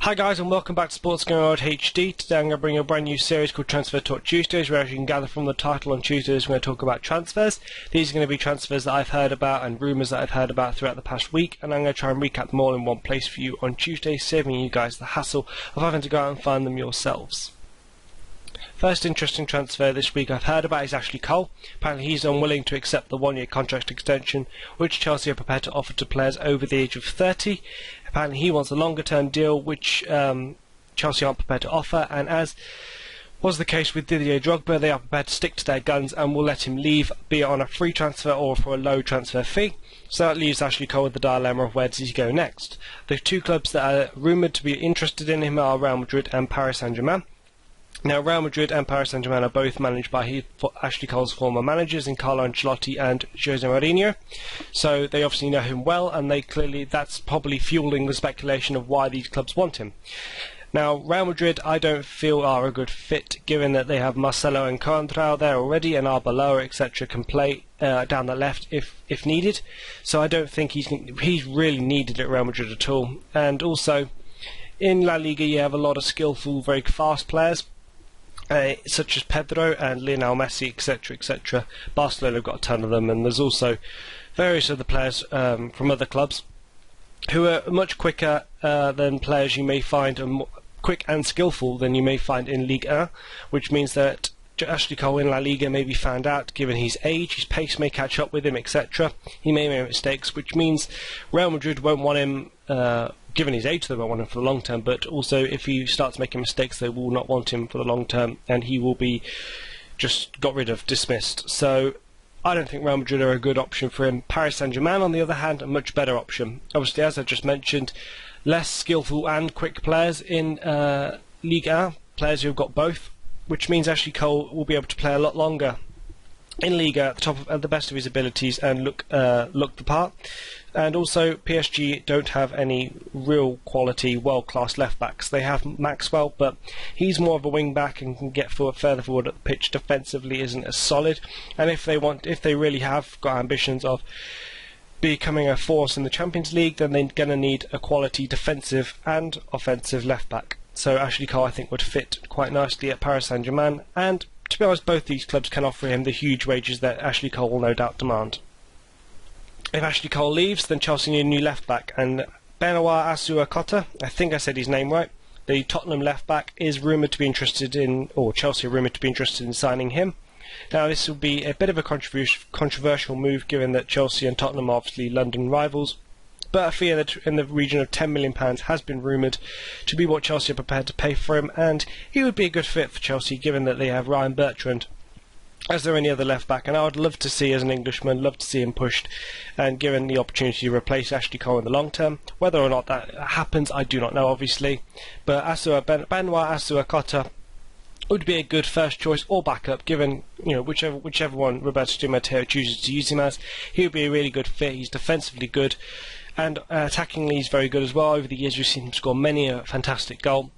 Hi guys, and welcome back to Sports Going World HD. Today I'm going to bring you a brand new series called Transfer Talk Tuesdays, where as you can gather from the title on Tuesdays, we're going to talk about transfers. These are going to be transfers that I've heard about and rumours that I've heard about throughout the past week, and I'm going to try and recap them all in one place for you on Tuesday, saving you guys the hassle of having to go out and find them yourselves. First interesting transfer this week I've heard about is Ashley Cole. Apparently he's unwilling to accept the one-year contract extension which Chelsea are prepared to offer to players over the age of 30. Apparently he wants a longer-term deal which Chelsea aren't prepared to offer, and as was the case with Didier Drogba, they are prepared to stick to their guns and will let him leave, be it on a free transfer or for a low transfer fee. So that leaves Ashley Cole with the dilemma of where does he go next. The two clubs that are rumoured to be interested in him are Real Madrid and Paris Saint-Germain. Now, Real Madrid and Paris Saint-Germain are both managed by Ashley Cole's former managers in Carlo Ancelotti and Jose Mourinho, so they obviously know him well, and that's probably fueling the speculation of why these clubs want him. Now, Real Madrid I don't feel are a good fit, given that they have Marcelo and Contrao there already, and Arbeloa, etc. can play down the left if needed, so I don't think he's really needed at Real Madrid at all. And also, in La Liga you have a lot of skillful, very fast players, such as Pedro and Lionel Messi, etc., etc. Barcelona have got a ton of them, and there's also various other players from other clubs who are much quicker than players you may find, quick and skillful than you may find in Ligue 1, which means that Ashley Cole in La Liga may be found out, given his age, his pace may catch up with him, etc. He may make mistakes, which means Real Madrid won't want him, given his age, they won't want him for the long term, but also if he starts making mistakes, they will not want him for the long term, and he will be just got rid of, dismissed. So I don't think Real Madrid are a good option for him. Paris Saint-Germain, on the other hand, a much better option. Obviously, as I just mentioned, less skillful and quick players in Ligue 1, players who have got both, which means Ashley Cole will be able to play a lot longer in Liga at the best of his abilities and look the part. And also, PSG don't have any real quality, world-class left-backs. They have Maxwell, but he's more of a wing-back and can get further forward at the pitch. Defensively isn't as solid. And if they really have got ambitions of becoming a force in the Champions League, then they're going to need a quality defensive and offensive left-back. So Ashley Cole, I think, would fit quite nicely at Paris Saint-Germain, and to be honest, both these clubs can offer him the huge wages that Ashley Cole will no doubt demand. If Ashley Cole leaves, then Chelsea need a new left-back, and Benoit Asuakota, I think I said his name right, the Tottenham left-back, is rumoured to be interested in, or Chelsea are rumoured to be interested in signing him. Now, this will be a bit of a controversial move, given that Chelsea and Tottenham are obviously London rivals, but a fee in the region of £10 million has been rumoured to be what Chelsea are prepared to pay for him, and he would be a good fit for Chelsea, given that they have Ryan Bertrand as their only other left back, and I would love to see, as an Englishman, love to see him pushed and given the opportunity to replace Ashley Cole in the long term. Whether or not that happens, I do not know, obviously, but Benoit Asuakota would be a good first choice or backup, given whichever one Roberto Di Matteo chooses to use him as. He would be a really good fit. He's defensively good, and attackingly he's very good as well. Over the years we've seen him score many a fantastic goal,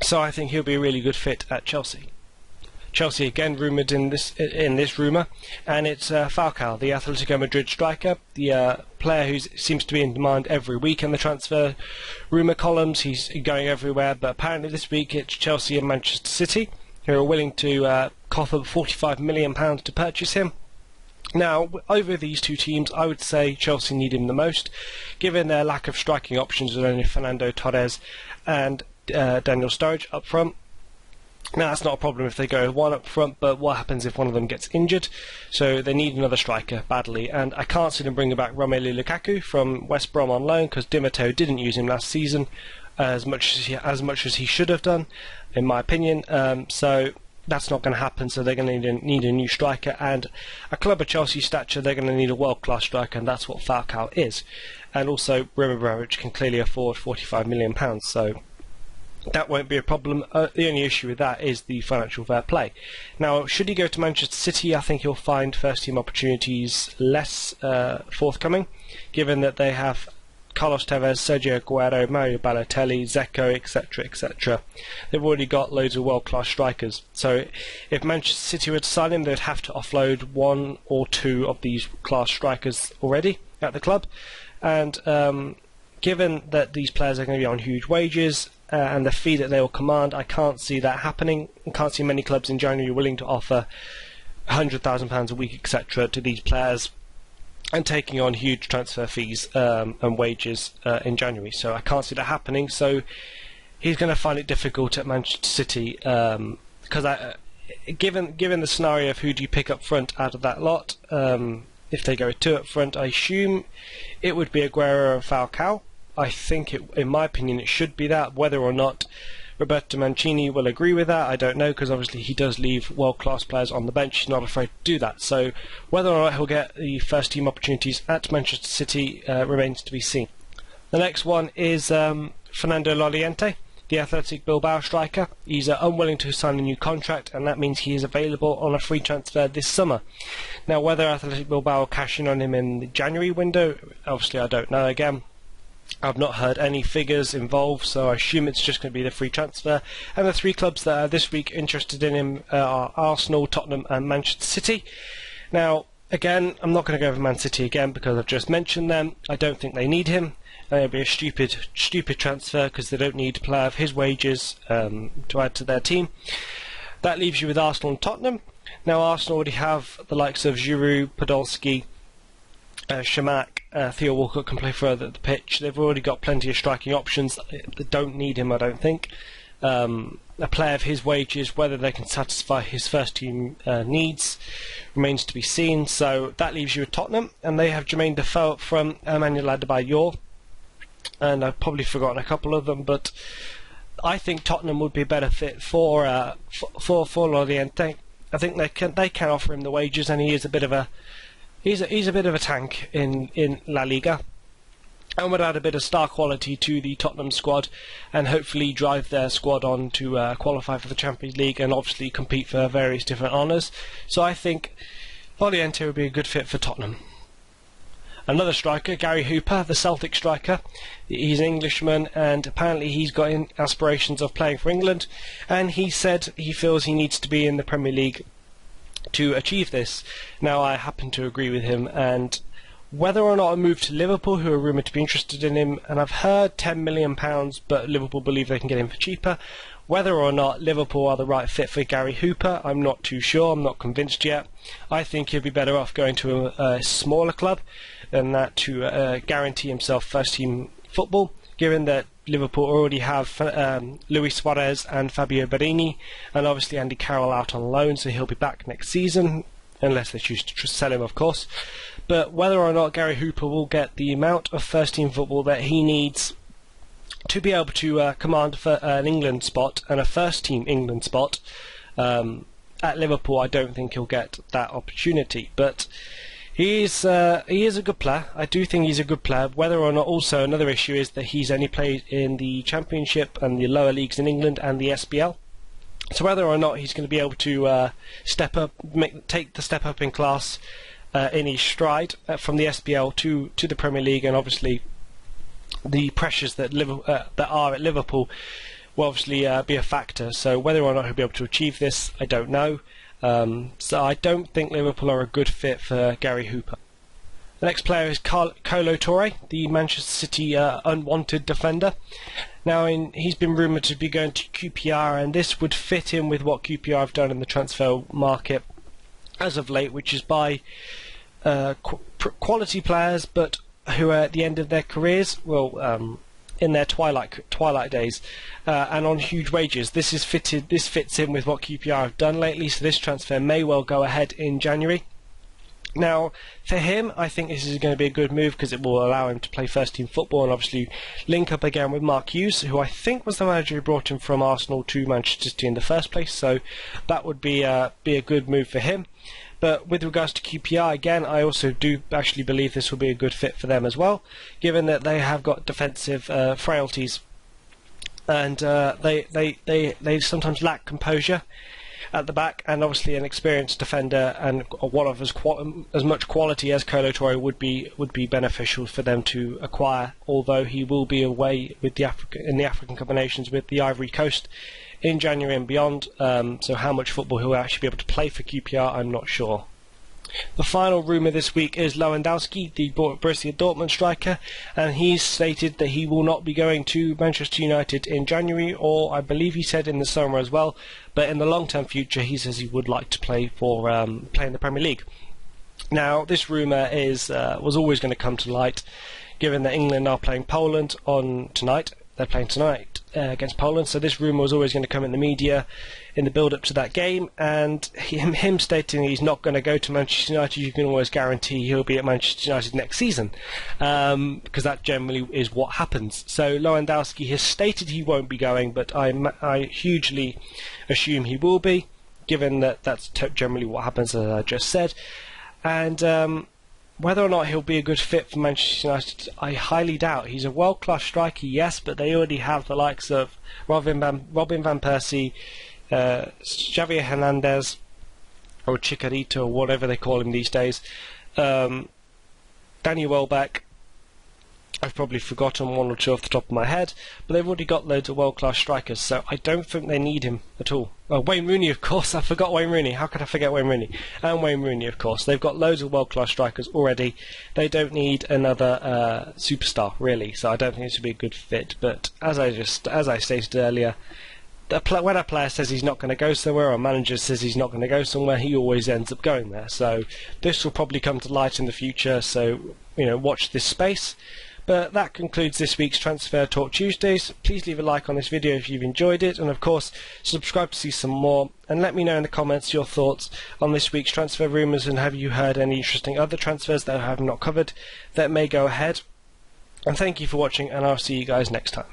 so I think he'll be a really good fit at Chelsea. Chelsea again rumoured in this rumour, and it's Falcao, the Atletico Madrid striker, the player who seems to be in demand every week in the transfer rumour columns. He's going everywhere, but apparently this week it's Chelsea and Manchester City who are willing to offer £45 million to purchase him. Now, over these two teams, I would say Chelsea need him the most, given their lack of striking options with only Fernando Torres and Daniel Sturridge up front. Now, that's not a problem if they go one up front, but what happens if one of them gets injured? So they need another striker badly, and I can't see them bringing back Romelu Lukaku from West Brom on loan, because Di Matteo didn't use him last season as much as he should have done, in my opinion. So that's not going to happen, so they're going to need a new striker, and a club of Chelsea's stature, they're going to need a world-class striker, and that's what Falcao is. And also, Rumours can clearly afford £45 million, so that won't be a problem. The only issue with that is the financial fair play. Now, should he go to Manchester City, I think he'll find first-team opportunities less forthcoming, given that they have Carlos Tevez, Sergio Aguero, Mario Balotelli, Zeko, etc., etc. They've already got loads of world-class strikers. So if Manchester City were to sign him, they'd have to offload one or two of these class strikers already at the club. And given that these players are going to be on huge wages and the fee that they will command, I can't see that happening. I can't see many clubs in January willing to offer £100,000 a week, etc., to these players and taking on huge transfer fees and wages in January. So I can't see that happening. So he's going to find it difficult at Manchester City because given the scenario of who do you pick up front out of that lot, if they go with two up front, I assume it would be Aguero or Falcao. I think, in my opinion, it should be that. Whether or not Roberto Mancini will agree with that, I don't know, because obviously he does leave world-class players on the bench. He's not afraid to do that. So whether or not he'll get the first-team opportunities at Manchester City remains to be seen. The next one is Fernando Llorente, the Athletic Bilbao striker. He's unwilling to sign a new contract, and that means he is available on a free transfer this summer. Now, whether Athletic Bilbao will cash in on him in the January window, obviously I don't know. Again, I've not heard any figures involved, so I assume it's just going to be the free transfer. And the three clubs that are this week interested in him are Arsenal, Tottenham and Manchester City. Now, again, I'm not going to go over Man City again because I've just mentioned them. I don't think they need him. It'll be a stupid transfer because they don't need a player of his wages to add to their team. That leaves you with Arsenal and Tottenham. Now, Arsenal already have the likes of Giroud, Podolski, Shamak, Theo Walcott can play further at the pitch. They've already got plenty of striking options. They don't need him, I don't think. A player of his wages, whether they can satisfy his first team needs, remains to be seen. So that leaves you with Tottenham, and they have Jermaine Defoe from Emmanuel Adebayor, and I've probably forgotten a couple of them, but I think Tottenham would be a better fit for Llorente. I think they can offer him the wages, and he is a bit of a He's a bit of a tank in La Liga, and would add a bit of star quality to the Tottenham squad, and hopefully drive their squad on to qualify for the Champions League and obviously compete for various different honours. So I think Llorente would be a good fit for Tottenham. Another striker, Gary Hooper, the Celtic striker. He's an Englishman, and apparently he's got aspirations of playing for England, and he said he feels he needs to be in the Premier League to achieve this. Now, I happen to agree with him, and whether or not a move to Liverpool, who are rumoured to be interested in him, and I've heard £10 million, but Liverpool believe they can get him for cheaper. Whether or not Liverpool are the right fit for Gary Hooper, I'm not too sure. I'm not convinced yet. I think he'd be better off going to a smaller club than that to guarantee himself first-team football, given that Liverpool already have Luis Suarez and Fabio Borini, and obviously Andy Carroll out on loan, so he'll be back next season, unless they choose to sell him, of course. But whether or not Gary Hooper will get the amount of first-team football that he needs to be able to command an England spot and a first-team England spot at Liverpool, I don't think he'll get that opportunity. But he is a good player. I do think he's a good player. Whether or not, also another issue is that he's only played in the Championship and the lower leagues in England and the SPL. So whether or not he's going to be able to step up, take the step up in class in his stride from the SPL to the Premier League, and obviously the pressures that are at Liverpool will obviously be a factor. So whether or not he'll be able to achieve this, I don't know. So I don't think Liverpool are a good fit for Gary Hooper. The next player is Kolo Touré, the Manchester City unwanted defender. Now, he's been rumoured to be going to QPR, and this would fit in with what QPR have done in the transfer market as of late, which is buy quality players, but who are at the end of their careers, in their twilight days, and on huge wages. This fits in with what QPR have done lately, so this transfer may well go ahead in January. Now, for him, I think this is going to be a good move because it will allow him to play first-team football and obviously link up again with Mark Hughes, who I think was the manager who brought him from Arsenal to Manchester City in the first place. So that would be a good move for him. But with regards to QPR, again, I also do actually believe this will be a good fit for them as well, given that they have got defensive frailties, and they sometimes lack composure at the back, and obviously an experienced defender and one of as much quality as Kolo Touré would be beneficial for them to acquire. Although he will be away with in the African Cup of Nations with the Ivory Coast in January and beyond, so how much football he'll actually be able to play for QPR, I'm not sure. The final rumour this week is Lewandowski, the Borussia Dortmund striker, and he's stated that he will not be going to Manchester United in January, or I believe he said in the summer as well, but in the long-term future he says he would like to play in the Premier League. Now, this rumour was always going to come to light, given that England are playing Poland tonight. They're playing tonight against Poland, so this rumour was always going to come in the media in the build-up to that game, and him stating he's not going to go to Manchester United, you can always guarantee he'll be at Manchester United next season, because that generally is what happens. So Lewandowski has stated he won't be going, but I hugely assume he will be, given that that's generally what happens, as I just said. And whether or not he'll be a good fit for Manchester United, I highly doubt. He's a world-class striker, yes, but they already have the likes of Robin van Persie, Xavier Hernandez, or Chicharito, or whatever they call him these days, Danny Welbeck. I've probably forgotten one or two off the top of my head, but they've already got loads of world-class strikers, so I don't think they need him at all. Wayne Rooney, of course. I forgot Wayne Rooney. How could I forget Wayne Rooney? And Wayne Rooney, of course. They've got loads of world-class strikers already. They don't need another superstar, really, so I don't think this would be a good fit. But as I stated earlier, when a player says he's not going to go somewhere, or a manager says he's not going to go somewhere, he always ends up going there. So this will probably come to light in the future, so watch this space. But that concludes this week's Transfer Talk Tuesdays. Please leave a like on this video if you've enjoyed it, and of course subscribe to see some more, and let me know in the comments your thoughts on this week's transfer rumours, and have you heard any interesting other transfers that I have not covered that may go ahead. And thank you for watching, and I'll see you guys next time.